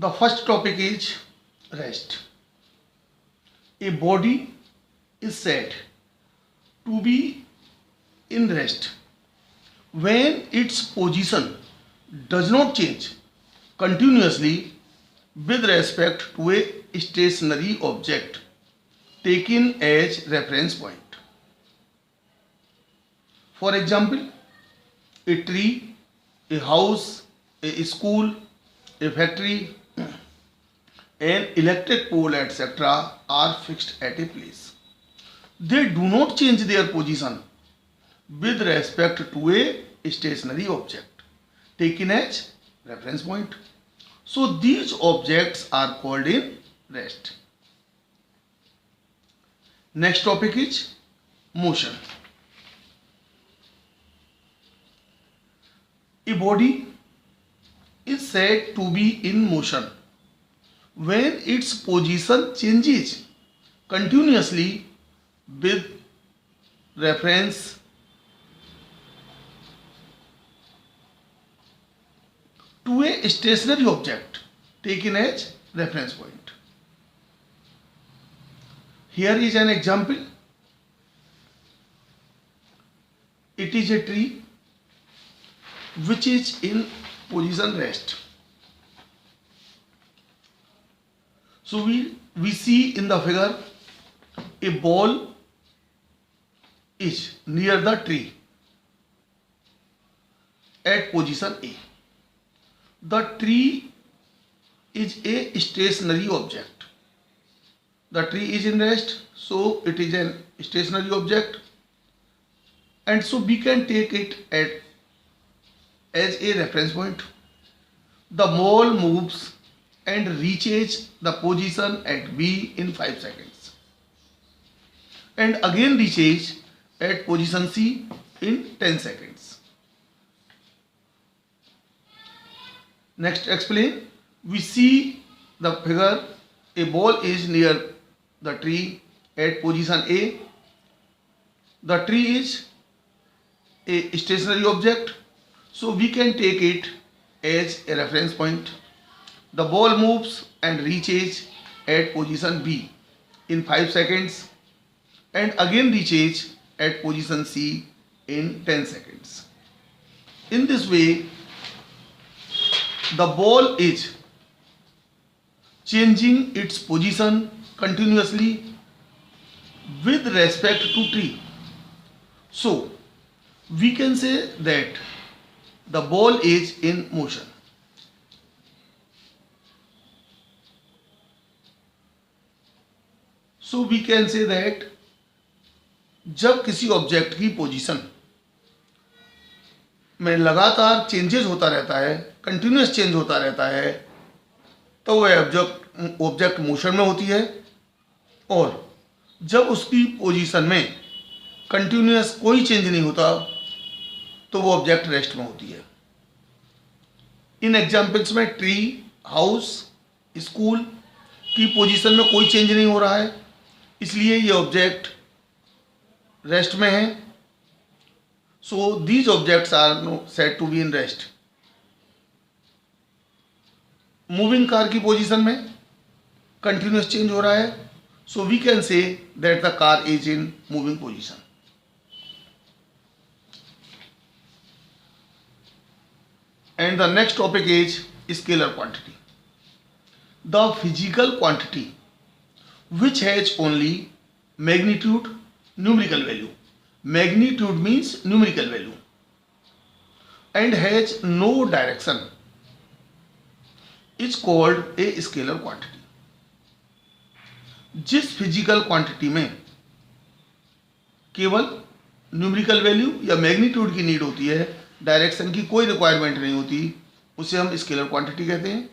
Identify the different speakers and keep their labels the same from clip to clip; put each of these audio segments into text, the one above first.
Speaker 1: The first topic is rest. A body is said to be in rest when its position does not change continuously with respect to a stationary object taken as reference point. For example, a tree, a house, a school, a factory, an electric pole, etc. are fixed at a place. They do not change their position with respect to a stationary object taken as reference point. So these objects are called in rest. Next topic is motion. A body is said to be in motion when its position changes continuously with reference to a stationary object taken as reference point. Here is an example. It is a tree which is in position rest. So we see in the figure a ball is near the tree at position A. The tree is a stationary object. The tree is in rest, so it is an stationary object, and so we can take it as a reference point. The ball moves and reaches the position at B in 5 seconds and again reaches at position C in 10 seconds. Next, explain. We see the figure. A ball is near the tree at position A. The tree is a stationary object, so we can take it as a reference point. The ball moves and reaches at position B in 5 seconds and again reaches at position C in 10 seconds. In this way, the ball is changing its position continuously with respect to tree. So, we can say that the ball is in motion. So we can say that जब किसी object की position में लगातार changes होता रहता है, continuous change होता रहता है, तो वह ऑब्जेक्ट मोशन में होती है, और जब उसकी पोजीशन में कंटिन्यूस कोई चेंज नहीं होता तो वो ऑब्जेक्ट रेस्ट में होती है. इन एग्जाम्पल्स में ट्री, हाउस, स्कूल की पोजीशन में कोई चेंज नहीं हो रहा है, इसलिए ये ऑब्जेक्ट रेस्ट में है. So these objects are said to be in rest. Moving car की पोजीशन में कंटिन्यूस चेंज हो रहा है, so we can say that the car is in moving position. And the next topic is scalar quantity. The physical quantity which has only magnitude, numerical value. Magnitude means numerical value and has no direction is called a scalar quantity. जिस physical quantity में केवल numerical value या magnitude की need होती है, direction की कोई requirement नहीं होती, उसे हम स्केलर क्वांटिटी कहते हैं.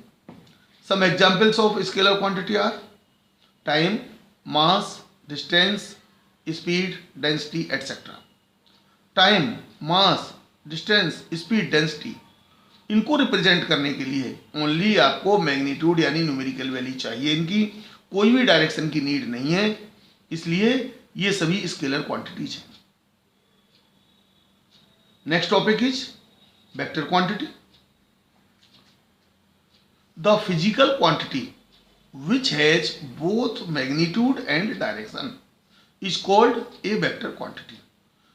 Speaker 1: Some examples of scalar quantity are time, mass, distance, speed, density etcetera. Time, mass, distance, speed, density, इनको रिप्रेजेंट करने के लिए ओनली आपको मैग्नीट्यूड यानी न्यूमेरिकल वैल्यू चाहिए. इनकी कोई भी डायरेक्शन की नीड नहीं है, इसलिए ये सभी स्केलर क्वांटिटीज हैं. Next topic is vector quantity. The physical quantity which has both magnitude and direction is called a vector quantity.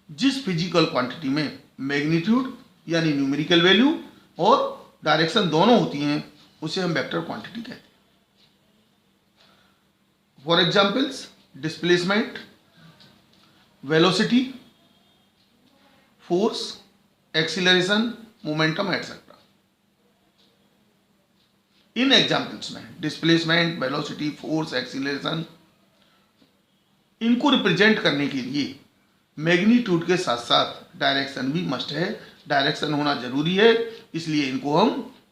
Speaker 1: जिस फिजिकल क्वांटिटी में मैग्नीट्यूड यानी न्यूमेरिकल वैल्यू और डायरेक्शन दोनों होती हैं उसे हम वेक्टर क्वांटिटी कहते हैं. For examples, displacement, velocity, force, acceleration, momentum etcetera. In examples में डिस्प्लेसमेंट, वेलोसिटी, फोर्स, एक्सीलरेशन, इनको रिप्रेजेंट करने के लिए मैग्नीट्यूड के साथ साथ डायरेक्शन भी मस्ट है. डायरेक्शन होना जरूरी है, इसलिए इनको हम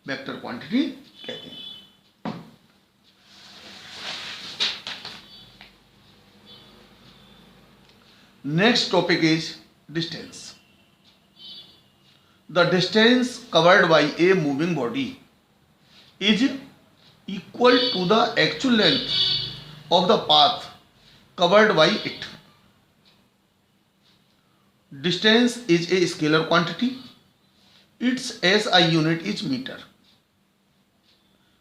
Speaker 1: वेक्टर क्वांटिटी कहते हैं. Next topic is distance. The distance covered bye a moving body is equal to the actual length of the path covered by it. Distance is a scalar quantity. Its SI unit is meter.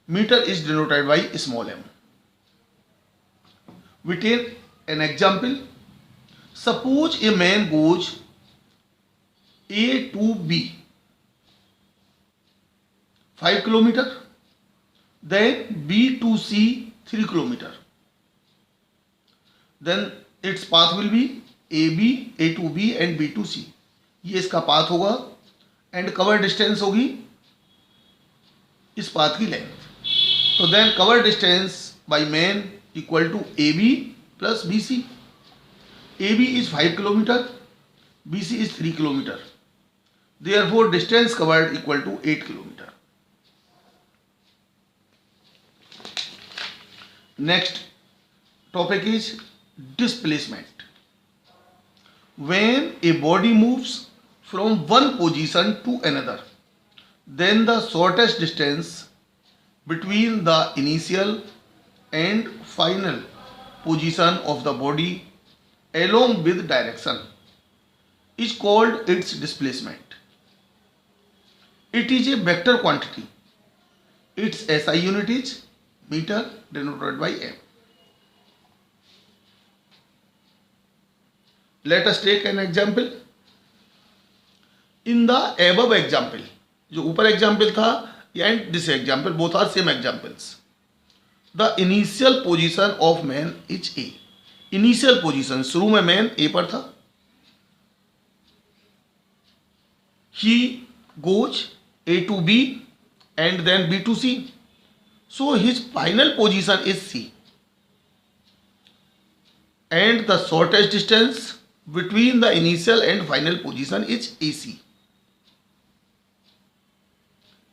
Speaker 1: Meter is denoted by small m. We take an example. Suppose a man goes A to B 5 kilometer. Then B to C 3 kilometer. Then its path will be AB, A to B and B to C. ये इसका path होगा and cover distance होगी इस path की length. तो then cover distance by man equal to AB plus BC. AB is 5 kilometer, BC is 3 kilometer. Therefore distance covered equal to 8 kilometer. Next topic is displacement. When a body moves from one position to another, then the shortest distance between the initial and final position of the body along with direction is called its displacement. It is a vector quantity. Its SI unit is meter denoted by m. Let us take an example. In the above example, जो ऊपर example था and this example, both are same examples. The initial position of man is A. Initial position, शुरू में man A पर था. He goes A to B and then B to C. So his final position is C, and the shortest distance between the initial and final position is AC,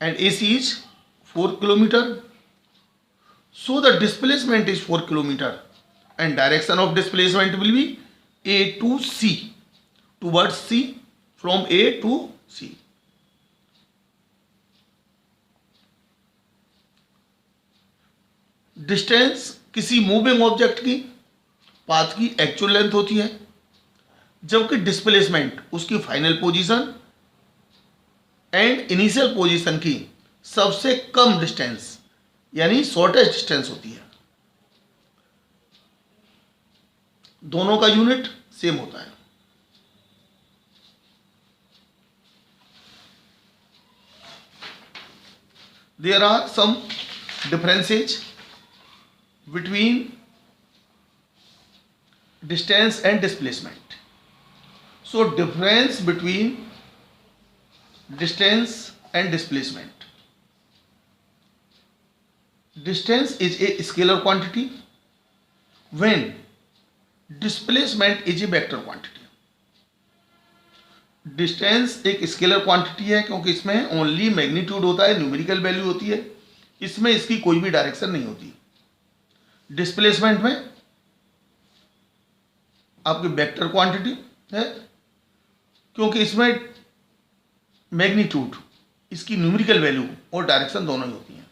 Speaker 1: and AC is 4 kilometer. So the displacement is 4 kilometer, and direction of displacement will be A to C, towards C, from A to C. Distance किसी moving object की path की actual length होती है, जबकि displacement उसकी final position and initial position की सबसे कम डिस्टेंस यानी शॉर्टेस्ट डिस्टेंस होती है. दोनों का यूनिट सेम होता है. There are some differences between distance and displacement. So difference between distance and displacement. Distance is a scalar quantity when displacement is a vector quantity. Distance एक scalar quantity है क्योंकि इसमें ओनली मैग्नीट्यूड होता है, numerical value होती है, इसमें इसकी कोई भी डायरेक्शन नहीं होती. डिस्प्लेसमेंट में आपकी वेक्टर क्वांटिटी है क्योंकि इसमें मैग्नीट्यूड, इसकी न्यूमेरिकल वैल्यू और डायरेक्शन दोनों ही होती हैं.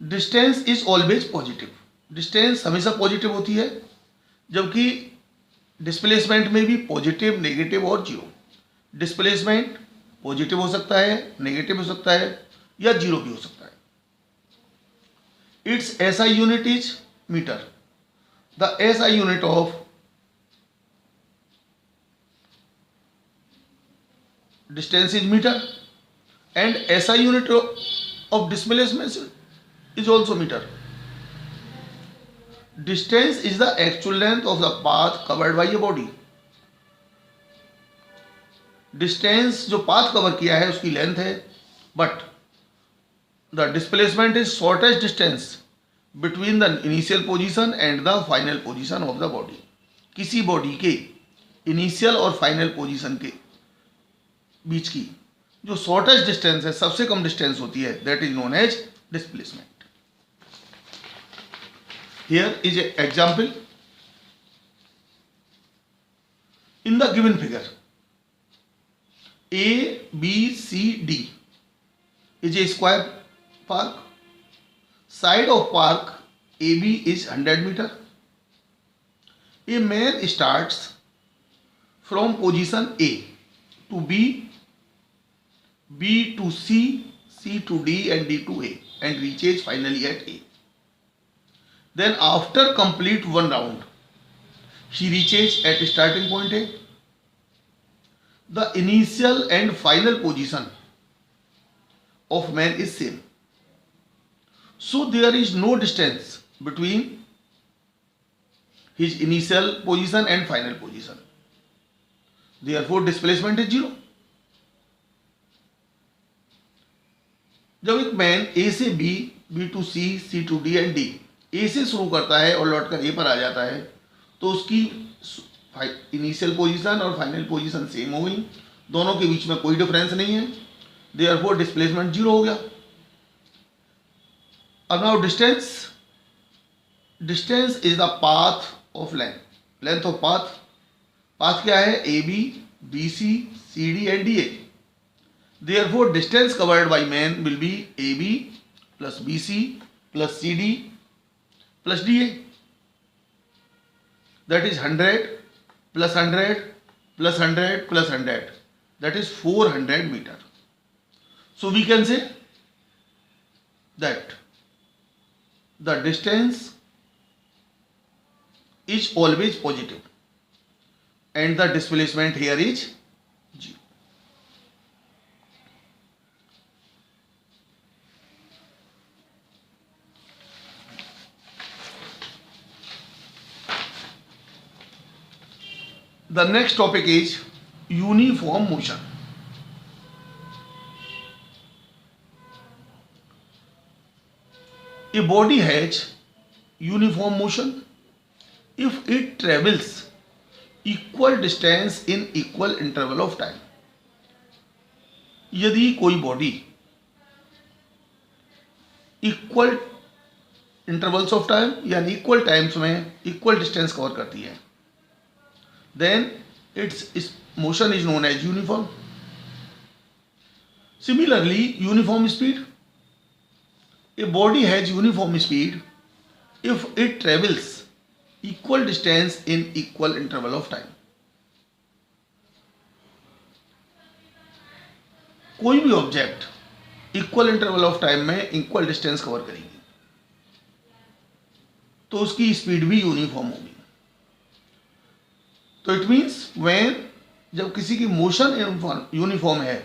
Speaker 1: Distance is always positive. Distance हमेशा पॉजिटिव होती है, जबकि डिस्प्लेसमेंट में भी पॉजिटिव, नेगेटिव और जीरो. डिस्प्लेसमेंट पॉजिटिव हो सकता है, नेगेटिव हो सकता है या जीरो भी हो सकता है. its SI unit is meter. The SI unit of distance is meter, and SI unit of displacement is also meter. Distance is the actual length of the path covered by a body. Distance जो path cover किया है उसकी length है, but the displacement is shortest distance between the initial position and the final position of the body. किसी body के initial और final position के बीच की जो शॉर्टेस्ट डिस्टेंस है, सबसे कम डिस्टेंस होती है, that is known as displacement. Here is a example. In the given figure A, B, C, D is a square park. Side of park AB is 100 meter. A man starts from position A to B, B to C, C to D and D to A and reaches finally at A. Then after complete one round, he reaches at starting point A. The initial and final position of man is same, so there is no distance between his initial position and final position. Therefore displacement is 0. जब एक man A से B, B to C, C to D and D, A से शुरू करता है और लौटकर A पर आ जाता है, तो उसकी इनिशियल पोजीशन और फाइनल पोजीशन सेम हो गई, दोनों के बीच में कोई डिफरेंस नहीं है. देयरफॉर डिस्प्लेसमेंट 0 हो गया. अब now distance is the path of length of path क्या है? A B, B C, C D and D A. Therefore distance covered by man will be A B plus B C plus C D plus D A. That is 100 plus 100 plus 100 plus 100, that is 400 meter. So we can say that the distance is always positive and the displacement here is 0. The next topic is uniform motion. A body has uniform motion if it travels equal distance in equal interval of time. यदि कोई body equal intervals of time यानी equal times में equal distance cover करती है, then its motion is known as uniform. Similarly, uniform speed. A body has uniform speed if it travels equal distance in equal interval of time. कोई भी object equal interval of time में equal distance cover करेगी तो उसकी speed भी uniform होगी. तो it means when जब किसी की मोशन यूनिफॉर्म है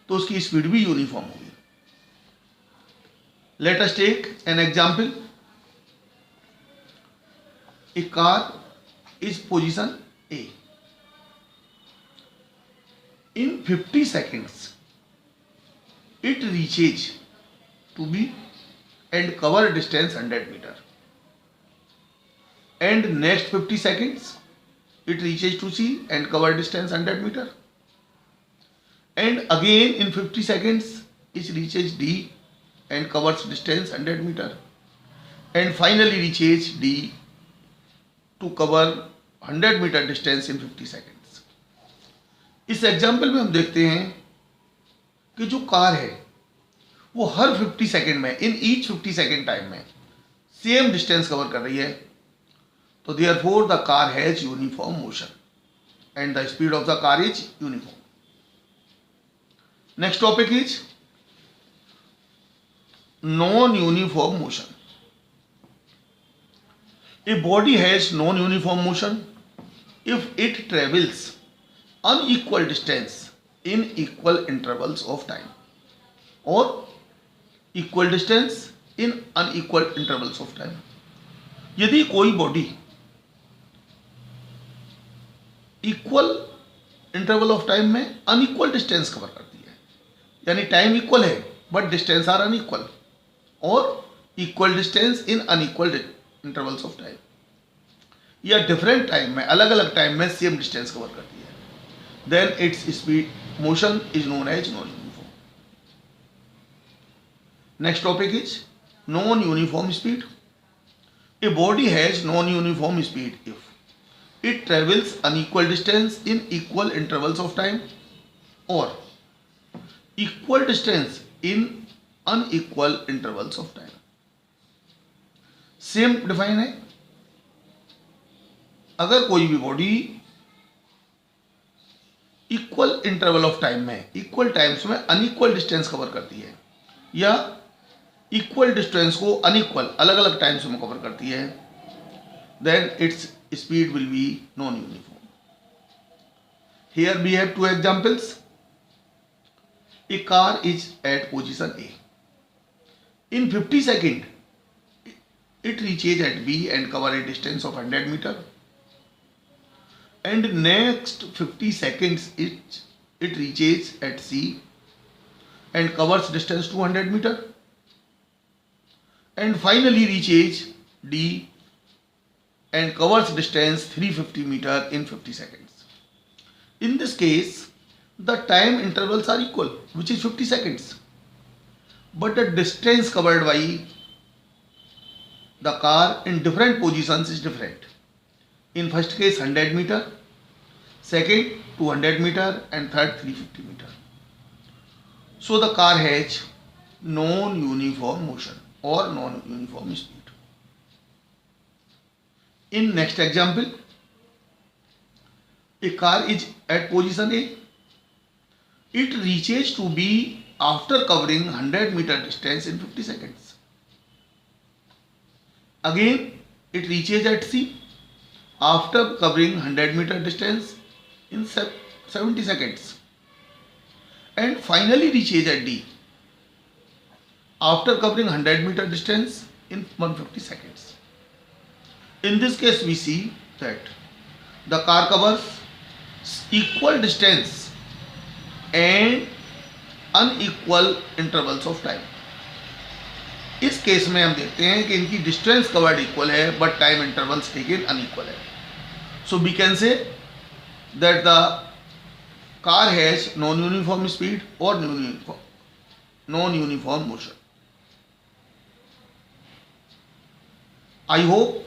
Speaker 1: तो उसकी स्पीड भी यूनिफॉर्म होगी. Let us take an example. A car is position A. In 50 seconds it reaches to B and cover distance 100 meter, and next 50 seconds it reaches to C and cover distance 100 meter, and again in 50 seconds it reaches D and covers distance 100 meter, and finally reaches D to cover 100 meter distance in 50 seconds. इस example में हम देखते हैं कि जो car है वो हर 50 second में, इन ईच 50 सेकेंड टाइम में सेम डिस्टेंस कवर कर रही है. तो therefore the car has uniform motion and the speed of the car is uniform. Next topic is non uniform motion. A body has non-uniform motion if it travels unequal distance in equal intervals of time, or equal distance in unequal intervals of time. यदि कोई body equal interval of time में unequal distance cover करती है, यानी time equal है but distance are unequal, और equal distance in unequal intervals of time, या different time में अलग अलग टाइम में सेम डिस्टेंस कवर करती है, then its speed motion is known as non uniform. Next topic is non uniform speed. A body has non-uniform speed if it travels unequal distance in equal intervals of time, or equal distance in unequal intervals of time. Same define है. अगर कोई भी body equal interval of time में, equal times में unequal distance cover करती है, या equal distance को अनइक्वल अलग अलग टाइम्स में कवर करती है, then its speed will be non uniform. Here we have two examples. A car is at position A. In 50 second it reaches at B and cover a distance of 100 meter, and next 50 seconds it reaches at C and covers distance 200 meter, and finally reaches D and covers distance 350 meter in 50 seconds. In this case, the time intervals are equal, which is 50 seconds, but the distance covered by the car in different positions is different. In first case 100 meter, second 200 meter, and third 350 meter. So the car has non-uniform motion or non-uniform speed. In next example, a car is at position A. It reaches to B after covering 100 meter distance in 50 seconds. Again, it reaches at C after covering 100 meter distance in 70 seconds, and finally reaches at D after covering 100 meter distance in 150 seconds. In this case, we see that the car covers equal distance and unequal intervals of time. इस case में हम देखते हैं कि इनकी distance covered equal है but time intervals taken unequal है. So we can say that the car has non uniform speed और non uniform motion. I hope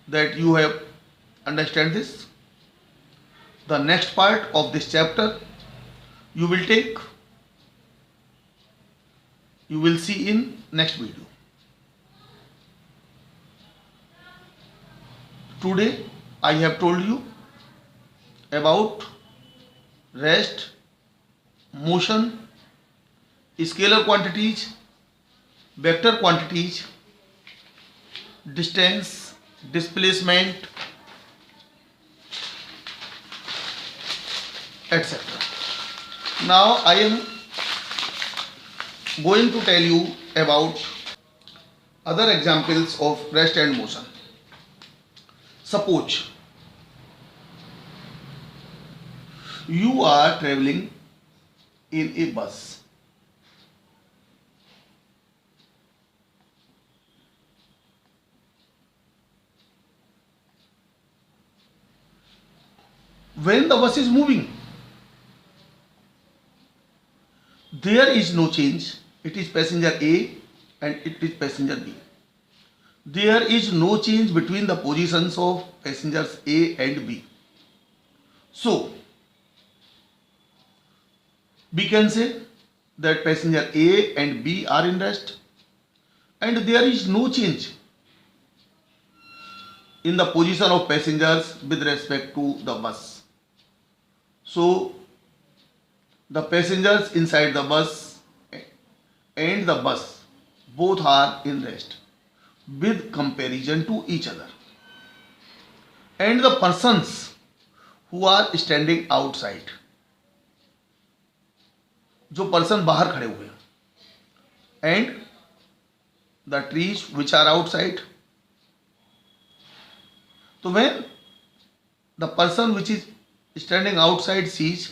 Speaker 1: that you have understand this. The next part of this chapter you will see in next video. Today I have told you about rest, motion, scalar quantities, vector quantities, distance, displacement, etc. Now I am going to tell you about other examples of rest and motion. Suppose you are traveling in a bus. When the bus is moving, there is no change. It is passenger A and it is passenger B. There is no change between the positions of passengers A and B. So we can say that passenger A and B are in rest, and there is no change in the position of passengers with respect to the bus. So the passengers inside the bus and the bus both are in rest with comparison to each other. and the persons who are standing outside, जो person बाहर खड़े हुए हैं, and the trees which are outside. तो when the person which is standing outside sees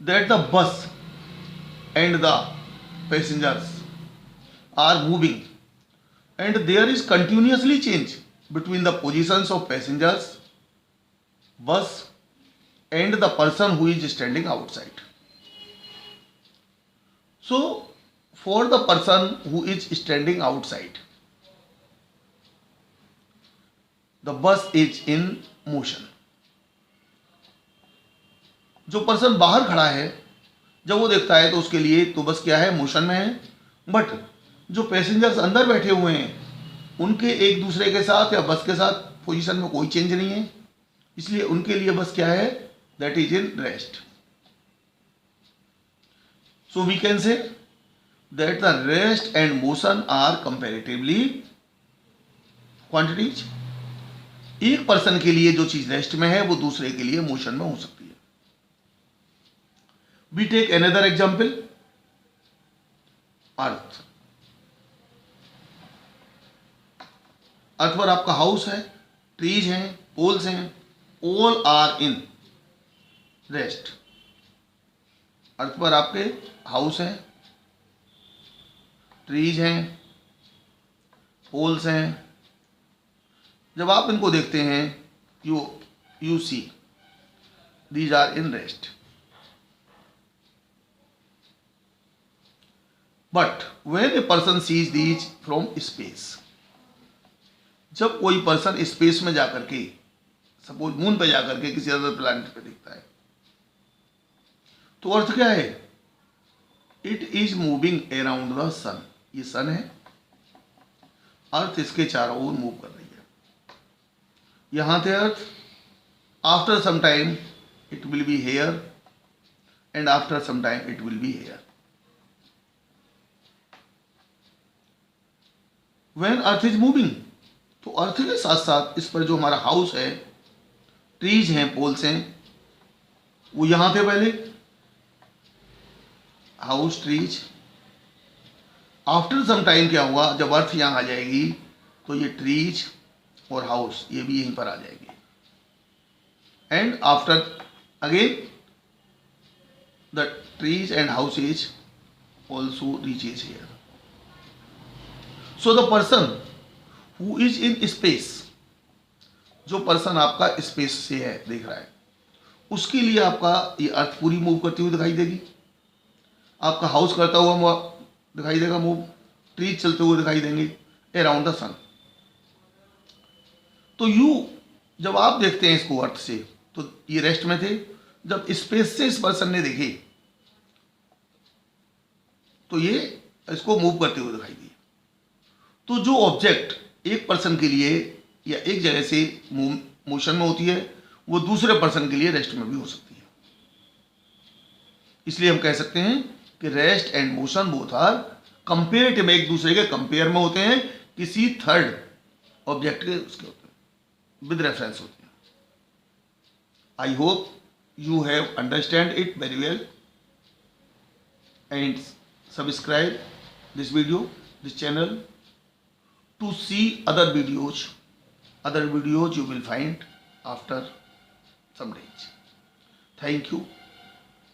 Speaker 1: that the bus and the passengers are moving and there is continuously change between the positions of passengers, bus and the person who is standing outside. So for the person who is standing outside, the bus is in motion. जो person बाहर खड़ा है जब वो देखता है तो उसके लिए तो बस क्या है, मोशन में है. बट जो पैसेंजर्स अंदर बैठे हुए हैं उनके एक दूसरे के साथ या बस के साथ पोजीशन में कोई चेंज नहीं है, इसलिए उनके लिए बस क्या है, that is in rest. So we can say that the rest and motion are comparatively quantities. एक पर्सन के लिए जो चीज रेस्ट में है वो दूसरे के लिए मोशन में हो सकती है. वी टेक अनदर एग्जाम्पल, अर्थ. अर्थ पर आपका हाउस है, ट्रीज हैं, पोल्स हैं, ऑल आर इन रेस्ट. अर्थ पर आपके हाउस हैं, ट्रीज हैं, पोल्स हैं. जब आप इनको देखते हैं you see these are in rest. But when a person sees these from space, जब कोई पर्सन स्पेस में जाकर के, सपोज मून पे जाकर के किसी अदर प्लैनेट पे दिखता है, तो अर्थ क्या है, it is moving around the sun. ये सन है, अर्थ इसके चारों ओर मूव कर रही है. यहां थे earth, after some time it will be here and after some time it will be here. When earth is moving, तो अर्थ के साथ साथ इस पर जो हमारा हाउस है, ट्रीज हैं, पोल्स हैं, वो यहां थे पहले, house, trees. After some time क्या हुआ, जब अर्थ यहां आ जाएगी तो ये ट्रीज और हाउस ये भी यहीं पर आ जाएंगे. And after again the trees and houses also reaches here. So the person who is in space, जो पर्सन आपका स्पेस से है देख रहा है, उसके लिए आपका ये अर्थ पूरी मूव करती हुई दिखाई देगी. आपका हाउस करता हुआ दिखाई देगा मूव, ट्रीज चलते हुए दिखाई देंगे अराउंड द सन. तो जब आप देखते हैं इसको अर्थ से, तो ये रेस्ट में थे. जब स्पेस से इस पर्सन ने देखे तो ये इसको मूव करते हुए दिखाई दिए. तो जो ऑब्जेक्ट एक पर्सन के लिए या एक जगह से मोशन में होती है, वो दूसरे पर्सन के लिए रेस्ट में भी हो सकती है. इसलिए हम कह सकते हैं कि rest and motion both are comparative, एक दूसरे के कंपेयर में होते हैं, किसी थर्ड ऑब्जेक्ट के उसके होते हैं, विद रेफरेंस होते हैं. I hope you have understand it very well and subscribe this video, this channel, to see other videos you will find after some days. Thank you.